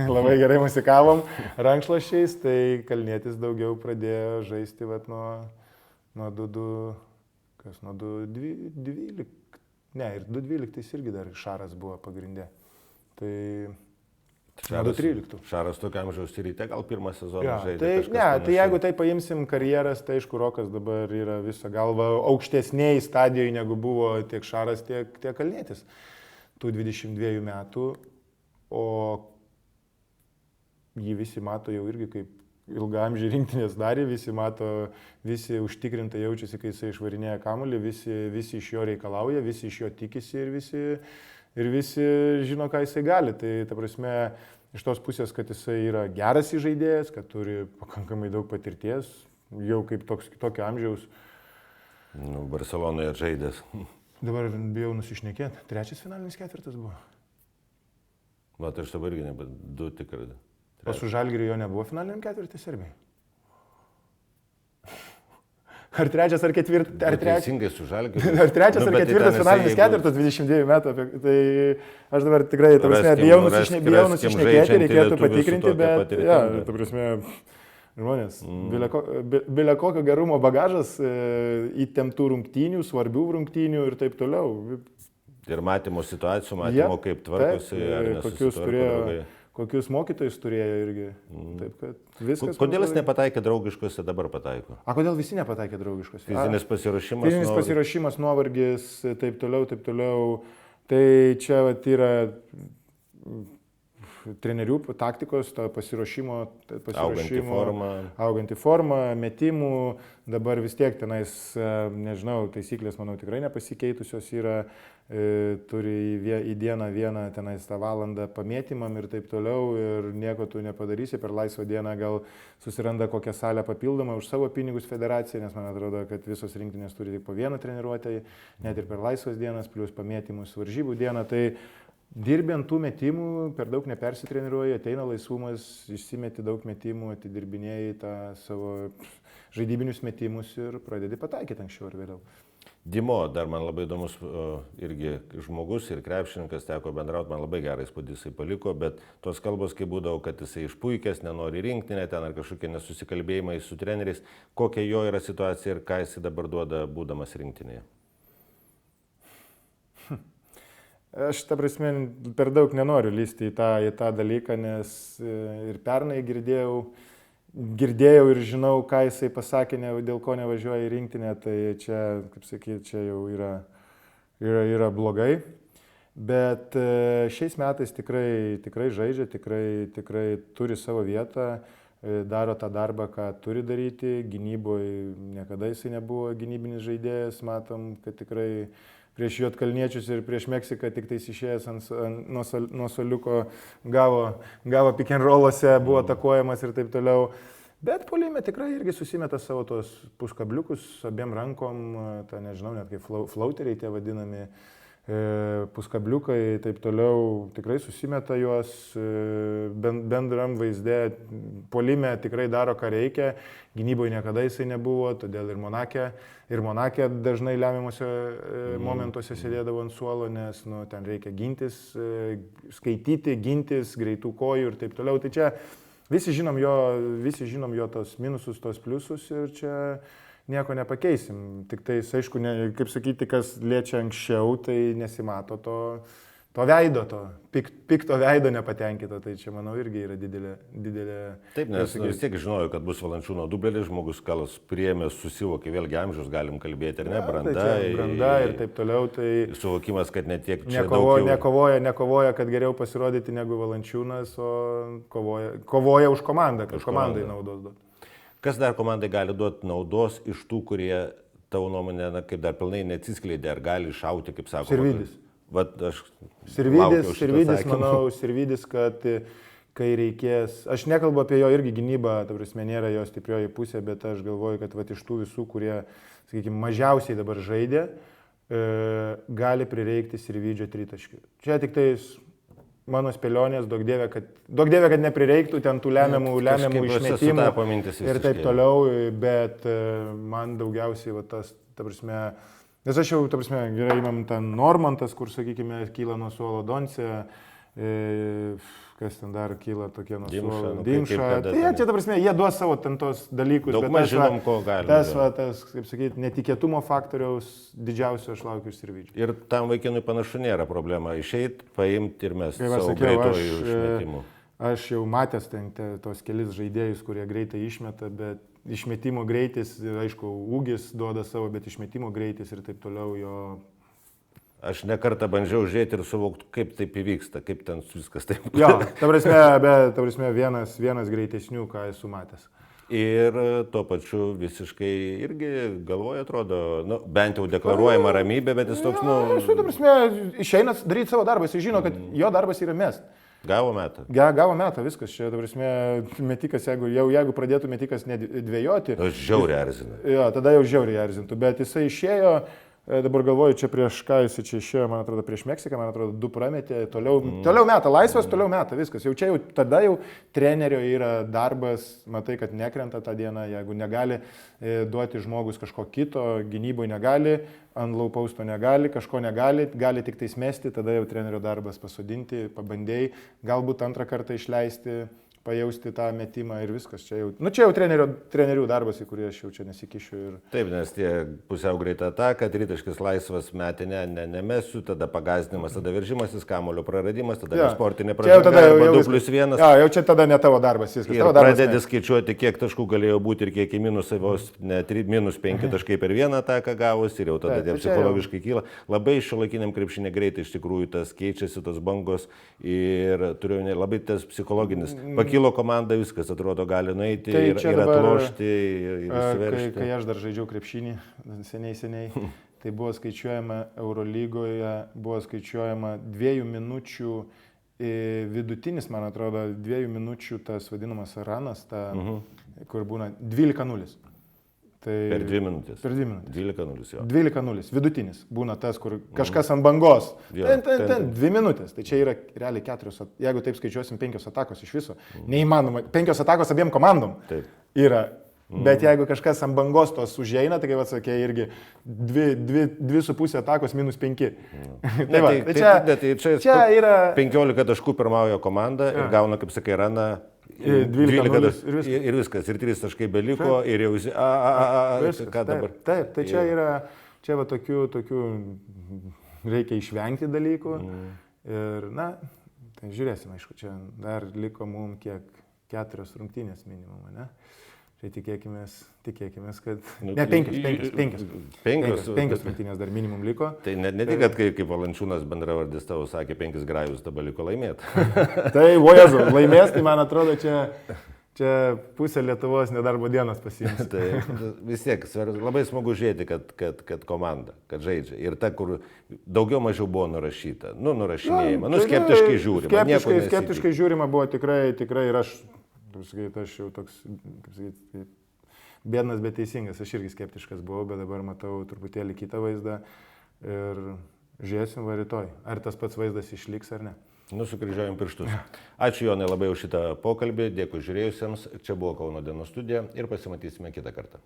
S2: labai gerai musikavom rankšluosčiais, tai kalnietis daugiau pradėjo žaisti vat, nuo 2.12, ne, ir 2.12 irgi dar Šaras buvo pagrindė. Tai
S1: Šaras,
S2: 2.13.
S1: Šaras tokio amžiaus ryte gal pirmą sezoną
S2: Ja,
S1: žaidė.
S2: tai jeigu tai paimsim karjeras, tai aišku, Rokas dabar yra visą galvą aukštesniai stadijoje negu buvo tiek Šaras, tiek kalnietis. Tų 22 metų, o jį visi mato jau irgi kaip ilgaamžį rinktinės darį, visi užtikrintai jaučiasi, kai jisai išvarinėja kamuolį, visi iš jo reikalauja, visi iš jo tikisi ir visi žino, ką jisai gali. Tai ta prasme, iš tos pusės, kad jisai yra geras žaidėjas, kad turi pakankamai daug patirties, jau kaip tokio amžiaus.
S1: Barcelonoje žaidęs.
S2: Dabar bijau nusišnekėti. 3 finalinis ketvirtas buvo.
S1: Mat, aš dabar irgi nebent 2 tikrai.
S2: O su Žalgiriu jo nebuvo finaliniam ketvirtį Serbijai? Ar 3 ar 4?
S1: Teisingai su Žalgiriu.
S2: Ar 3 ar 4 finalinis ketvirtas 22 metų? Tai aš dabar tikrai, ta prasme, bijau nusišnekėti, reikėtų patikrinti, bet, ja, ta prasme, žmonės, bilia kokio gerumo bagažas, įtemptų rungtynių, svarbių rungtynių ir taip toliau.
S1: Ir matymo situacijų, matymo kaip tvarkosi.
S2: Kokius mokytojus turėjo irgi. Taip, kad viskas.
S1: Kodėl jis nepataikė draugiškose, dabar pataiko?
S2: Kodėl visi nepataikė draugiškose?
S1: Fizinis pasiruošimas.
S2: Fizinis pasiruošimas, nuovargis, taip toliau. Tai čia vat, yra trenerių taktikos, pasiruošimo, auganti forma, metimų. Dabar vis tiek tenais, nežinau, taisyklės, manau, tikrai nepasikeitusios yra. Turi į dieną vieną tenais tą valandą pamėtymam ir taip toliau ir nieko tu nepadarysi, per laisvą dieną gal susiranda kokią salę papildomą už savo pinigus federacija, nes man atrodo, kad visos rinktinės turi tik po vieną treniruotę, net ir per laisvas dienas, plus pamėtymus varžybų dieną, tai dirbi ant tų metimų, per daug nepersitreniruoji, ateina laisvumas, išsimeti daug metimų, atidirbinėjai tą savo žaidybinius metimus ir pradedi pataikyti anksčiau ar vėliau.
S1: Dimo, dar man labai įdomus irgi žmogus ir krepšininkas, teko bendrauti, man labai gerą įspūdį jisai paliko, bet tos kalbos, kai būdavo, kad jisai išpuikęs, nenori rinktinę, ten ar kažkokie nesusikalbėjimai su treneriais, kokia jo yra situacija ir ką jisai dabar duoda būdamas rinktinėje.
S2: Aš, ta prasme, per daug nenoriu lysti į tą dalyką, nes ir pernai girdėjau ir žinau, ką jisai pasakė, dėl ko nevažiuoja į rinktinę, tai čia, kaip sakyti, čia jau yra blogai. Bet šiais metais tikrai žaidžia, tikrai turi savo vietą, daro tą darbą, ką turi daryti. Gynyboje niekada jisai nebuvo gynybinis žaidėjas, matom, kad tikrai prieš Juodkalniečius ir prieš Meksiką tik tais išėjęs nuo suoliuko gavo pick and roll'ose, buvo atakuojamas ir taip toliau. Bet puolime tikrai irgi susimeta savo tos puskabliukus abiem rankom, nežinau, net kaip flauteriai tie vadinami, puskabliukai, taip toliau, tikrai susimeta juos bendram vaizde, puolime tikrai daro, ką reikia, gynyboje niekada jisai nebuvo, todėl ir Monake dažnai lemiamuose momentuose sėdėdavo ant suolo, nes ten reikia gintis, skaityti, gintis, greitų kojų ir taip toliau. Tai čia visi žinom jo tos minusus, tos pliusus ir čia nieko nepakeisim. Tik tai, aišku, kaip sakyti, kas liečia anksčiau, tai nesimato to veido, to pikto veido nepatenkinto. Tai čia, manau, irgi yra didelė.
S1: Taip, nes vis tiek žinojau, kad bus Valančiūno dublelis, žmogus kalas priėmė, susivokė, vėlgi amžius galim kalbėti, ar ne,
S2: branda ir taip toliau. Tai
S1: suvokimas, kad netiek čia
S2: nekovoja, kad geriau pasirodyti negu Valančiūnas, o kovoja už komandą, kad komandai naudos duoti.
S1: Kas dar komandai gali duoti naudos iš tų, kurie tavo nuomonė, kaip dar pilnai neatsiskleidė, ar gali iššauti, kaip sako?
S2: Sirvidis.
S1: Vat aš
S2: Sirvidis, manau, kad kai reikės, aš nekalbu apie jo irgi gynybą, ta prasme, nėra jo stiprioji pusė, bet aš galvoju, kad vat, iš tų visų, kurie, sakykime, mažiausiai dabar žaidė, gali prireikti Sirvydžio tritaškių. Čia tik tais mano spėlionės, daug dievė, kad neprireiktų ten tų lemiamų išmetimų ir taip toliau, bet man daugiausiai va, tas, ta prasme, nes aš jau, ta prasme, gerai, imam ten Normantas, kur, sakykime, kyla nuo suolo Donce, kas ten dar kyla tokie nuo suolo Dimša. Tai jie, čia, ta prasme, jie duos savo ten tos dalykus,
S1: daug maž žinom, ko gali.
S2: Tas, kaip sakyti, netikėtumo faktoriaus didžiausio aš laukiu Sirvydžio.
S1: Ir tam vaikinui panašu nėra problema išeit, paimti ir mes savo greitojų išmetimų.
S2: Aš jau matęs ten tos kelis žaidėjus, kurie greitai išmeta, bet išmetimo greitis, aišku, ūgis duoda savo, bet išmetimo greitis ir taip toliau jo.
S1: Aš nekartą bandžiau žiūrėti ir suvokti, kaip taip įvyksta, kaip ten viskas taip.
S2: Jo, ta prasme, vienas greitesnių, ką esu matęs.
S1: Ir tuo pačiu visiškai irgi galvoje atrodo, nu, bent jau deklaruojama ramybė, bet jis toks,
S2: Ta prasme, išeina daryti savo darbą, jis žino, kad jo darbas yra mest.
S1: Gavo metą.
S2: Gavo metą, viskas. Čia, ta prasme, metikas, jeigu pradėtų metikas nedvėjoti.
S1: Žiauriai erzina.
S2: Jo, tada jau žiauriai erzintų, bet jisai išėjo. Dabar galvoju, čia prieš ką jis čia išėjo, man atrodo, prieš Meksiką, man atrodo, 2 prametė, toliau meta, laisvas, toliau meta, viskas. Jau čia jau tada jau trenerio yra darbas, matai, kad nekrenta tą dieną, jeigu negali duoti žmogus kažko kito, gynyboje negali, ant laupausto negali, kažko negali, gali tik tais mesti, tada jau trenerio darbas pasodinti, pabandėjai, galbūt antrą kartą išleisti, pajausti tą metimą ir viskas. Čia jau trenerių darbas, į kurį aš jau čia nesikišiu. Ir...
S1: Taip, nes tie pusiau greitą ataką, tritaškis laisvas metė, nemesiu, tada pagazdinimas, tada veržimasis, kamuolio praradimas, tada sportinė pražanga, arba 2+1.
S2: Jau čia tada ne tavo darbas, viskas.
S1: Ir pradedi skaičiuoti, kiek taškų galėjo būti ir kiek į minusą, vos -5 taškai per vieną ataką gavus ir jau tada tie psichologiškai kyla. Labai šiuolaikiniam krepšinė greitai iš tikrųjų tas keičiasi, tos bangos ir turiu labai tas psichologinis. Kilo komanda, viskas atrodo gali nueiti ir atlošti ir įsiveržti.
S2: Kai aš dar žaidžiau krepšinį, seniai, tai buvo skaičiuojama Eurolygoje, buvo skaičiuojama 2 minučių vidutinis, man atrodo, 2 minučių tas vadinamas ranas, kur būna 12-0. Tai
S1: per 2 minutės.
S2: Per 2 minutės.
S1: 12-0, jo.
S2: 12-0. Vidutinis būna tas, kur kažkas ant bangos. Ten 2 minutės. Tai čia yra realiai 4, jeigu taip skaičiuosim 5 atakos iš viso. Neįmanoma. 5 atakos abiem komandom yra. Bet jeigu kažkas ant bangos tos užeina, tai kaip atsakė, irgi 2,5 atakos -5.
S1: Čia yra 15 taškų pirmauja komanda ir gauna, kaip sakai, raną. 12 ir viskas, ir 3 taškai beliko, ir jau ką dabar.
S2: Taip, tai čia yra, čia va tokių reikia išvengti dalykų. Ir, tai žiūrėsim, aišku, čia dar liko mums kiek 4 rungtynės minimum, ne? Tai tikėkimės, kad... Ne, 5 rungtynės dar minimum liko.
S1: Tai ne tik, kad kaip Valančiūnas bendravardis tavo sakė, 5 grajus dabar liko laimėti.
S2: Tai, Jezu, laimės, tai man atrodo, čia pusė Lietuvos nedarbo dienos pasiims.
S1: Tai vis tiek, labai smagu žiūrėti, kad komanda, kad žaidžia. Ir ta, kur daugiau mažiau buvo nurašyta. Nurašinėjama, skeptiškai žiūrima.
S2: Skeptiškai žiūrima buvo tikrai ir aš jau toks, kaip sakyti, bėdnas, bet teisingas. Aš irgi skeptiškas buvau, bet dabar matau truputėlį kitą vaizdą ir žiūrėsim va rytoj. Ar tas pats vaizdas išliks ar ne.
S1: Sukryžiuojam pirštus. Ačiū Jonai labai už šitą pokalbį, dėkui žiūrėjusiems. Čia buvo Kauno dienos studija ir pasimatysime kitą kartą.